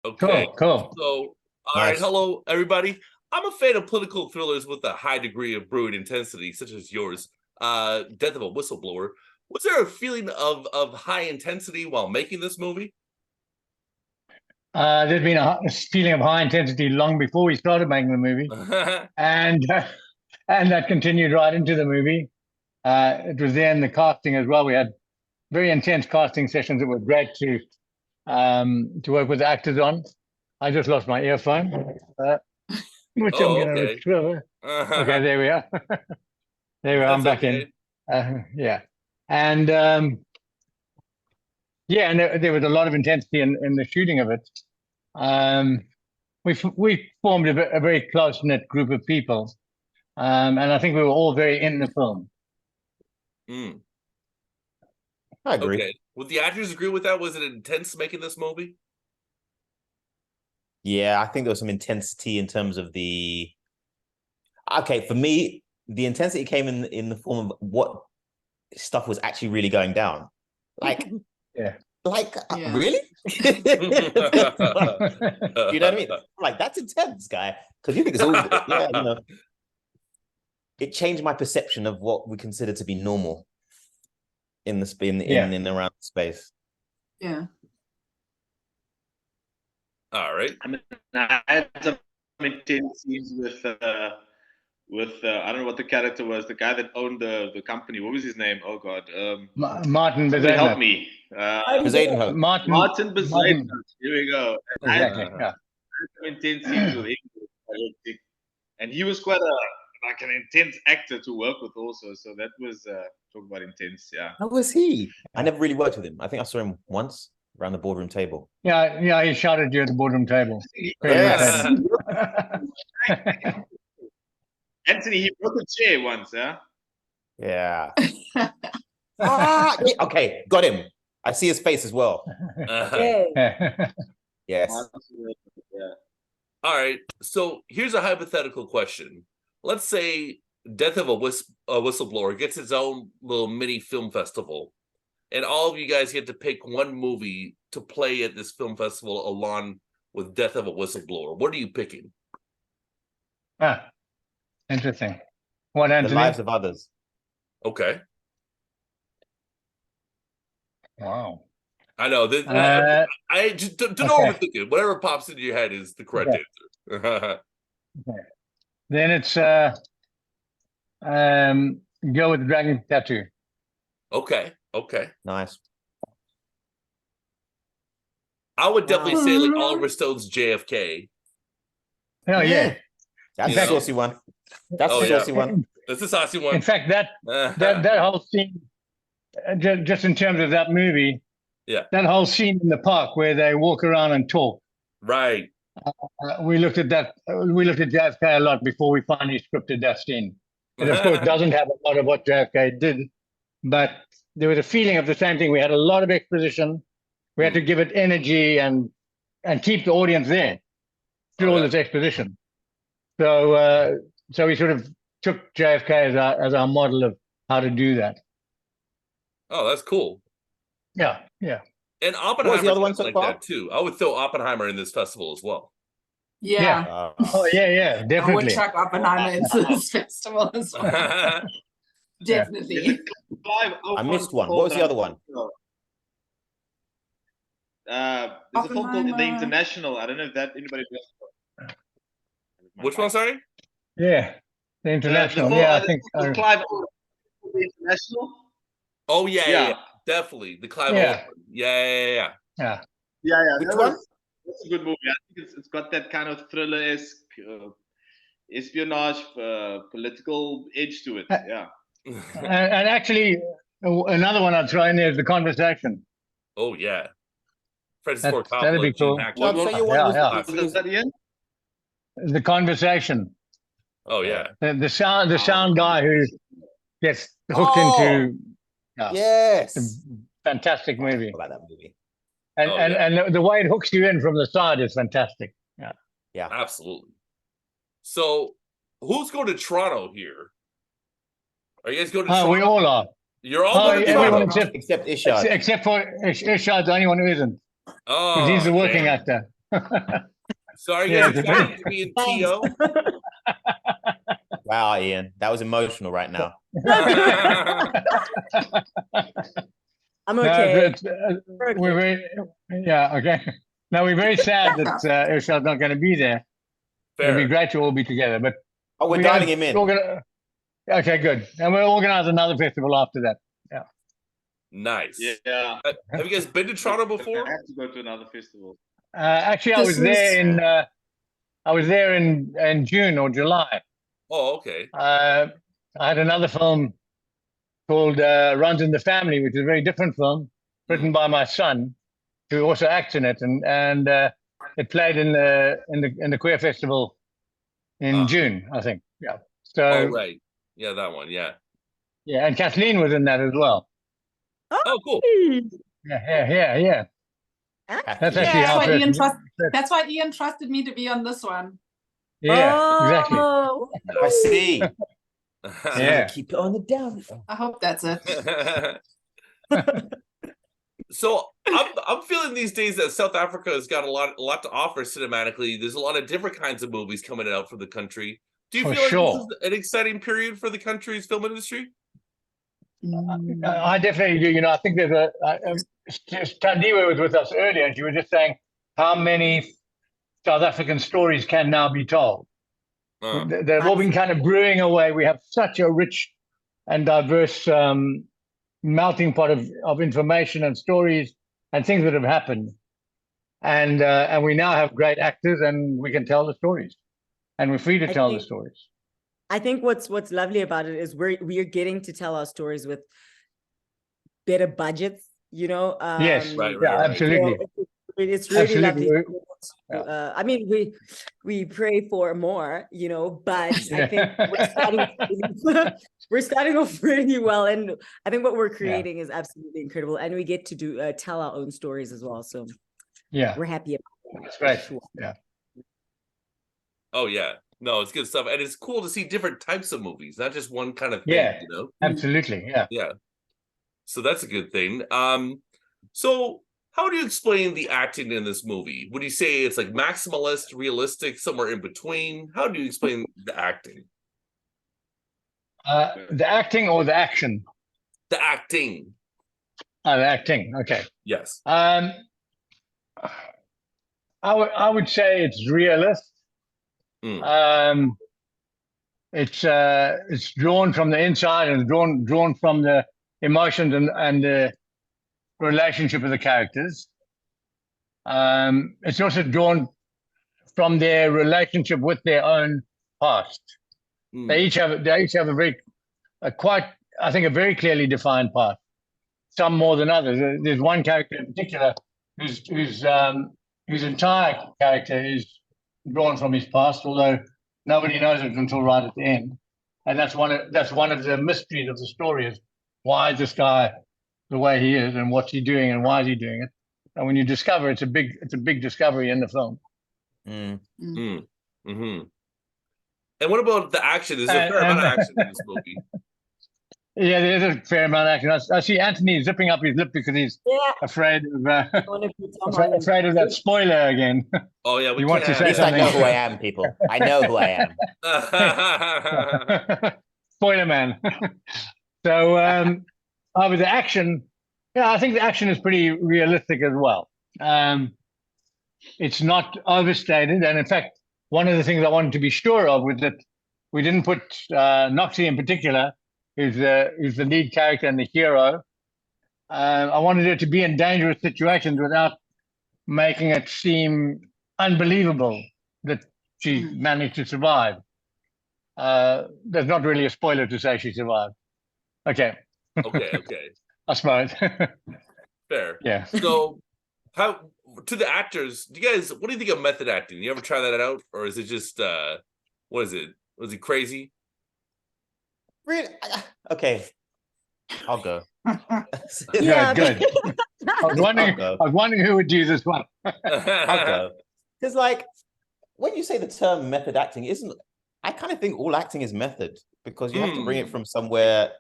Okay. Cool. So, all right. Nice. Hello, everybody. I'm a fan of political thrillers with a high degree of brewing intensity, such as yours. Death of a Whistleblower. Was there a feeling of high intensity while making this movie? There's been a feeling of high intensity long before we started making the movie, and that continued right into the movie. It was there in the casting as well. We had very intense casting sessions that were great to work with the actors on. I just lost my earphone, which I'm going to recover. Okay, there we are. There we are. I'm back in. Yeah, and yeah, and there was a lot of intensity in the shooting of it. We formed a very close knit group of people, and I think we were all very in the film. I agree. Okay. Would the actors agree with that? Was it intense making this movie? Yeah, I think there was some intensity in terms of the. Okay, for me, the intensity came in the form of what stuff was actually really going down. Like, really? You know what I mean? Like, that's intense, guy. Because you think it's all, yeah, you know. It changed my perception of what we consider to be normal in in around the space. Yeah. All right. I mean, I had some intense scenes with I don't know what the character was, the guy that owned the company. What was his name? Oh God. Martin Bezuidenhout. Help me. Bezuidenhout. Martin Bezuidenhout. Here we go. Exactly. I had some intense scenes with him, and he was quite an intense actor to work with also. So that was talk about intense. Yeah. How was he? I never really worked with him. I think I saw him once around the boardroom table. Yeah, he shouted you at the boardroom table. Yes. Anthony, he broke a chair once, huh? Yeah. Okay, got him. I see his face as well. Yes. Yeah. All right. So here's a hypothetical question. Let's say Death of a Whistleblower gets its own little mini film festival, and all of you guys get to pick one movie to play at this film festival along with Death of a Whistleblower. What are you picking? Interesting. What, Anthony? The Lives of Others. Okay. Wow. I know. I just don't overthink it. Whatever pops into your head is the correct answer. Okay. Then it's Go with the Dragon Tattoo. Okay. Nice. I would definitely say like Oliver Stone's JFK. Oh yeah. That's a saucy one. That's a saucy one. That's a saucy one. In fact, that whole scene, just in terms of that movie, that whole scene in the park where they walk around and talk. Right. We looked at that. We looked at JFK a lot before we finally scripted that scene. It of course doesn't have a lot of what JFK did, but there was a feeling of the same thing. We had a lot of exposition. We had to give it energy and keep the audience there through all this exposition. So we sort of took JFK as our model of how to do that. Oh, that's cool. Yeah. And Oppenheimer was the other one like that too. I would throw Oppenheimer in this festival as well. Yeah. Oh yeah, definitely. I would chuck Oppenheimer into this festival as well. Definitely. I missed one. What was the other one? There's a film called The International. I don't know if that anybody knows. Which one? Sorry. Yeah, The International. I think Clive Owen. The International. Oh yeah, definitely the Clive Owen. Yeah. Which one? That's a good movie. I think it's got that kind of thriller-esque espionage, political edge to it. Yeah. And actually, another one I'd throw in there is The Conversation. Oh yeah. Francis Ford Coppola. That'd be cool. The Conversation. Oh yeah. The sound guy who gets hooked into. Yes. Fantastic movie. About that movie. And the way it hooks you in from the side is fantastic. Yeah. Absolutely. So, who's going to Toronto here? Are you guys going to Toronto? We all are. You're all going to Toronto? Except Irshaad. Except for Irshaad, the only one who isn't. Oh, he's the working actor. So are you Yeah, guys excited to be in TO? Wow, Ian, that was emotional right now. I'm No, okay. we're very, yeah, okay. No, we're very sad that Irshaad's not going to be there. It'd be Fair. great to all be together, but Oh, we're dialing him in. Okay, good. And we'll organize another festival after that. Yeah. Nice. Yeah. Have you guys been to Toronto before? I have to go to another festival. Actually, I was there in June or July. Oh, okay. I had another film called Runs in the Family, which is a very different film, written by my son, who also acts in it, and it played in the Queer Festival in June, I think. Yeah. So. Oh, right. Yeah, that one. Yeah. Yeah, and Kathleen was in that as well. Oh, cool. Yeah. That's actually That's our why, first. that's why Ian trusted me to be on this one. Yeah, exactly. Oh, I see. Yeah. Keep it on the down. I hope that's it. So I'm feeling these days that South Africa has got a lot to offer cinematically. There's a lot of different kinds of movies coming out from the country. Do you For feel like sure. this is an exciting period for the country's film industry? I definitely do. You know, I think there's Tandiwe was with us earlier, and she was just saying how many South African stories can now be told. They've all been kind of brewing away. We have such a rich and diverse melting pot of information and stories and things that have happened, and we now have great actors, and we can tell the stories, and we're free to tell the stories. I think what's lovely about it is we're getting to tell our stories with better budgets, you know. Yes, right, absolutely. So it's really Absolutely. lovely. I mean, we pray for more, you know, but I think we're starting off really well, and I think what we're creating is absolutely incredible, and we get to tell our own stories as well. So we're happy about That's great. Sure. Yeah. Oh yeah. No, it's good stuff. And it's cool to see different types of movies, not just one kind of thing, Yeah, you know? absolutely. Yeah. Yeah. So that's a good thing. So how do you explain the acting in this movie? Would you say it's like maximalist, realistic, somewhere in between? How do you explain the acting? The acting or the action? The acting. The acting. Okay. Yes. I would say it's realist. It's drawn from the inside and drawn from the emotions and the relationship of the characters. It's also drawn from their relationship with their own past. They each have a very very clearly defined past. Some more than others. There's one character in particular whose entire character is drawn from his past, although nobody knows it until right at the end. And that's one of the mysteries of the story, is why is this guy the way he is, and what's he doing, and why is he doing it? And when you discover, it's a big discovery in the film. Mm-hmm. And what about the action? Is there a fair amount of action in this movie? Yeah, there's a fair amount of action. I see Anthony zipping up his lip because he's afraid of afraid of that spoiler again. Oh yeah, he wants to say At least something. I know who I am, people. I know who I am. Spoiler man. So with the action, I think the action is pretty realistic as well. It's not overstated, and in fact, one of the things I wanted to be sure of was that we didn't put Noxie in particular, who's the lead character and the hero. I wanted her to be in dangerous situations without making it seem unbelievable that she managed to survive. There's not really a spoiler to say she survived. Okay. I suppose. Fair. Yeah. So, how to the actors? What do you think of method acting? You ever try that out, or is it just what is it? Was it crazy? Really? Okay, I'll go. Yeah, good. I was wondering who would do this one. I'll go. Because, like, when you say the term method acting, I kind of think all acting is method, because you have to bring it from somewhere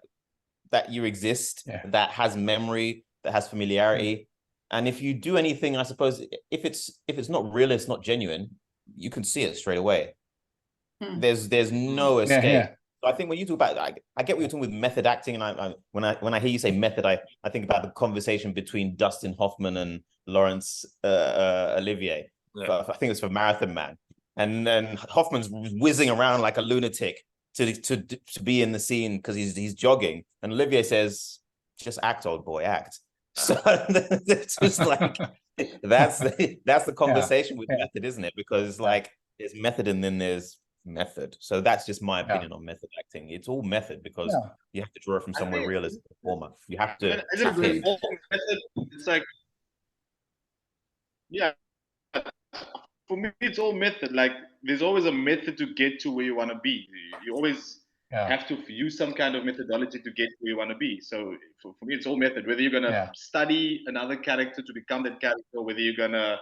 that you exist, that has memory, that has familiarity. And if you do anything, I suppose if it's not real, it's not genuine, you can see it straight away. There's no escape. Yeah. So I think when you talk about, I get what you're talking with method acting, and when I hear you say method, I think about the conversation between Dustin Hoffman and Laurence Olivier. Yeah. I think it's for Marathon Man, and then Hoffman's whizzing around like a lunatic to be in the scene because he's jogging, and Olivier says, "Just act, old boy, act." So it's just like that's the conversation with method, isn't it? Because like there's method and then there's method. So that's just my opinion on method acting. It's all method because you have to draw from somewhere real as a performer. You have to. It's like, yeah. For me, it's all method. Like, there's always a method to get to where you want to be. You always have to use some kind of methodology to get where you want to be. So for me, it's all method. Whether you're gonna study another character to become that character, whether you're gonna,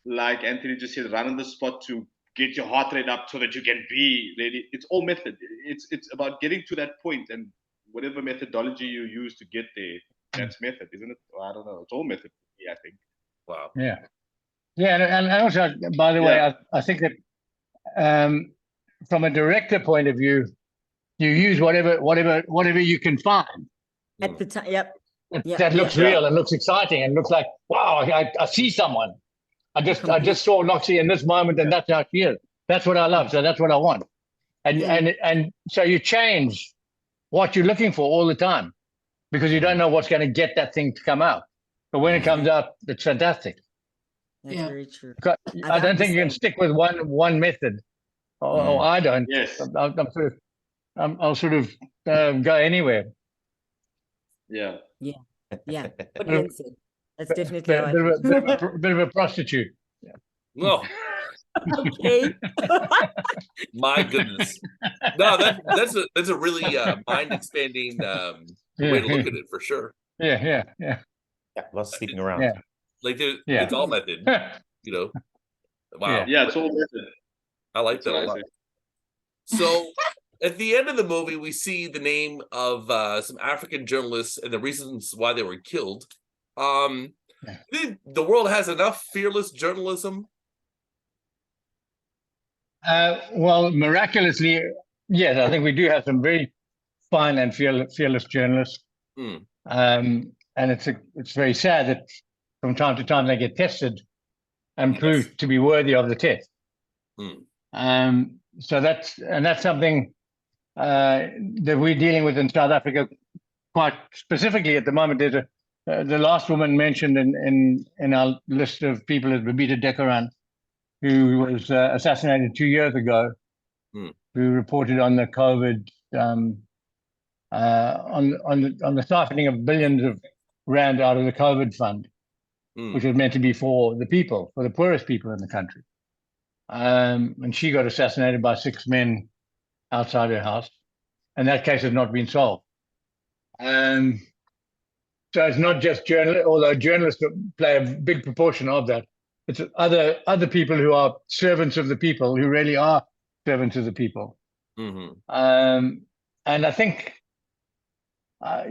like Anthony just said, run on the spot to get your heart rate up so that you can be ready. It's all method. It's about getting to that point, and whatever methodology you use to get there, that's method, isn't it? Or I don't know. It's all method for me, I think. Wow. Yeah. Yeah, and also, by the way, I think that from a director point of view, you use whatever you can find at the time. That looks real and looks exciting and looks like, wow, I see someone. I just saw Noxie in this moment, and that's how she is. That's what I love. So that's what I want. And so you change what you're looking for all the time because you don't know what's going to get that thing to come out. But when it comes out, it's fantastic. That's very true. I don't think you can stick with one method. Or I don't. Yes. I'll sort of go anywhere. Yeah. What Ian said. That's definitely a bit of a prostitute. No. Okay. My goodness. No, that's a really mind expanding way to look at it for sure. Yeah. Lots of sleeping around. Yeah. Like it's all method. You know. Wow. Yeah, it's all method. I like that a lot. So at the end of the movie, we see the name of some African journalists and the reasons why they were killed. The world has enough fearless journalism. Well, miraculously, yes, I think we do have some very fine and fearless journalists. And it's very sad that from time to time they get tested and proved to be worthy of the test. So that's something that we're dealing with in South Africa quite specifically at the moment. There's the last woman mentioned in our list of people is Babita Dekoran, who was assassinated 2 years ago, who reported on the COVID, on the siphoning of billions of rand out of the COVID fund, which was meant to be for the people, for the poorest people in the country. And she got assassinated by 6 men outside her house, and that case has not been solved. So it's not just journalists, although journalists play a big proportion of that. It's other people who are servants of the people, who really are servants of the people. And I think, I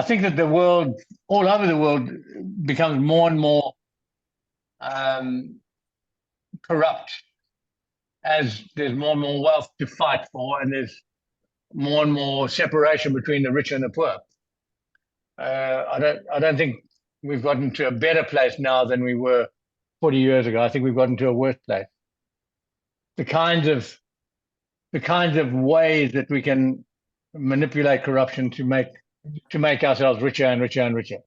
think that the world, all over the world, becomes more and more corrupt as there's more and more wealth to fight for, and there's more and more separation between the rich and the poor. I don't think we've gotten to a better place now than we were 40 years ago. I think we've gotten to a worse place. The kinds of ways that we can manipulate corruption to make ourselves richer and richer and richer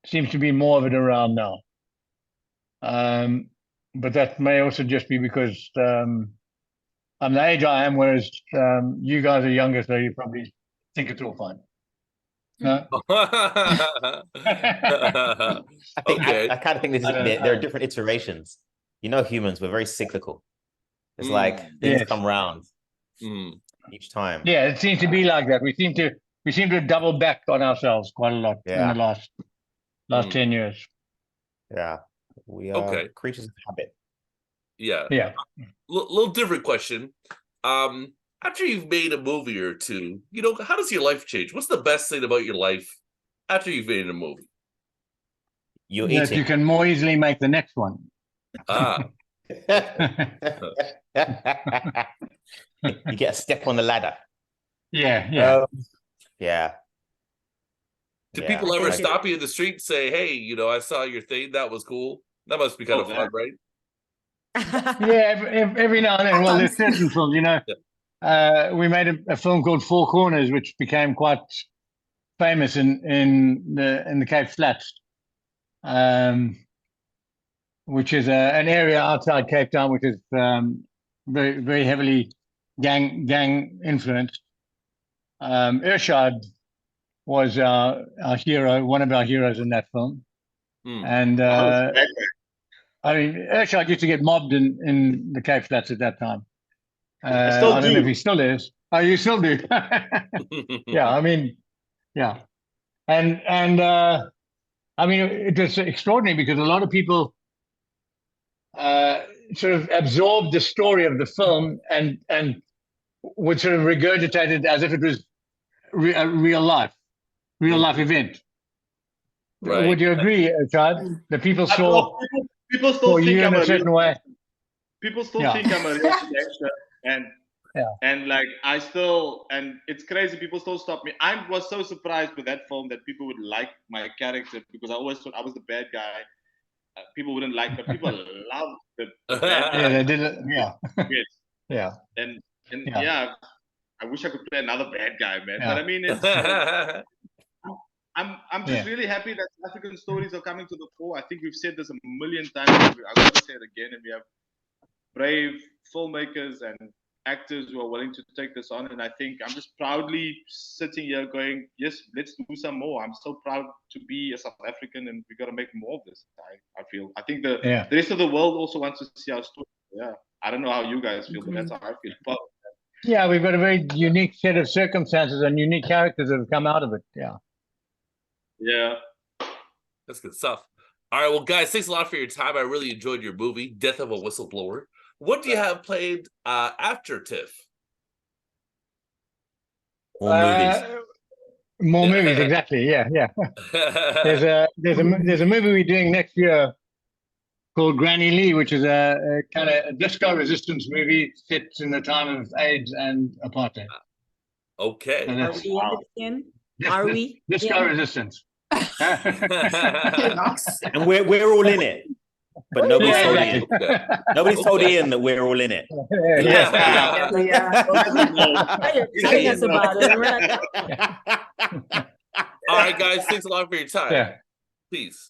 seems to be more of it around now. But that may also just be because I'm the age I am, whereas you guys are younger, so you probably think it's all fine. No? I kind of think this is there are different iterations. Humans, we're very cyclical. It's like things come round each time. Yeah, it seems to be like that. We seem to double back on ourselves quite a lot in the last 10 years. Yeah. We are creatures of habit. Yeah. Little different question. After you've made a movie or two, how does your life change? What's the best thing about your life after you've made a movie? You're Yes, eating. you can more easily make the next one. Ah. You get a step on the ladder. Yeah. Yeah. Do Yeah. people ever Okay. stop you in the street and say, hey, I saw your thing, that was cool? That must be kind of fun, right? Yeah, every now and then. Well, there's certain films, we made a film called Four Corners, which became quite famous in the Cape Flats, which is an area outside Cape Town, which is very, very heavily gang influenced. Irshaad was our hero, one of our heroes in that film. And Irshaad used to get mobbed in the Cape Flats at that time. I don't know if he still is. Oh, you still do? Yeah, yeah. And it was extraordinary because a lot of people sort of absorbed the story of the film and would sort of regurgitate it as if it was a real life event. Right. Would you agree, Irshaad? The people saw people still think you I'm in a certain way. People still think I'm a real gangster, and like and it's crazy. People still stop me. I was so surprised with that film that people would like my character because I always thought I was the bad guy. People wouldn't like, but people loved the bad guy. Yeah, they did it. Yeah, yeah. And I wish I could play another bad guy, man. Yeah. But I mean, it's. I'm just really happy that African stories are coming to the fore. I think we've said this a million times. I've got to say it again, and we have brave filmmakers and actors who are willing to take this on. And I think I'm just proudly sitting here going, yes, let's do some more. I'm so proud to be a South African, and we got to make more of this. I think the rest of the world also wants to see our story. Yeah, I don't know how you guys feel, but that's how I feel. Yeah, we've got a very unique set of circumstances and unique characters that have come out of it. Yeah. Yeah. That's good stuff. All right, well, guys, thanks a lot for your time. I really enjoyed your movie, Death of a Whistleblower. What do you have played after TIFF? More movies. More movies, exactly. Yeah. There's a movie we're doing next year called Granny Lee, which is a kind of disco resistance movie set in the time of AIDS and apartheid. Okay. Are we in it again? Are we? Disco resistance. And we're all in it. But nobody's told Ian. Nobody's told Ian that we're all in it. All right, guys. Thanks a lot for your time. Yeah. Peace.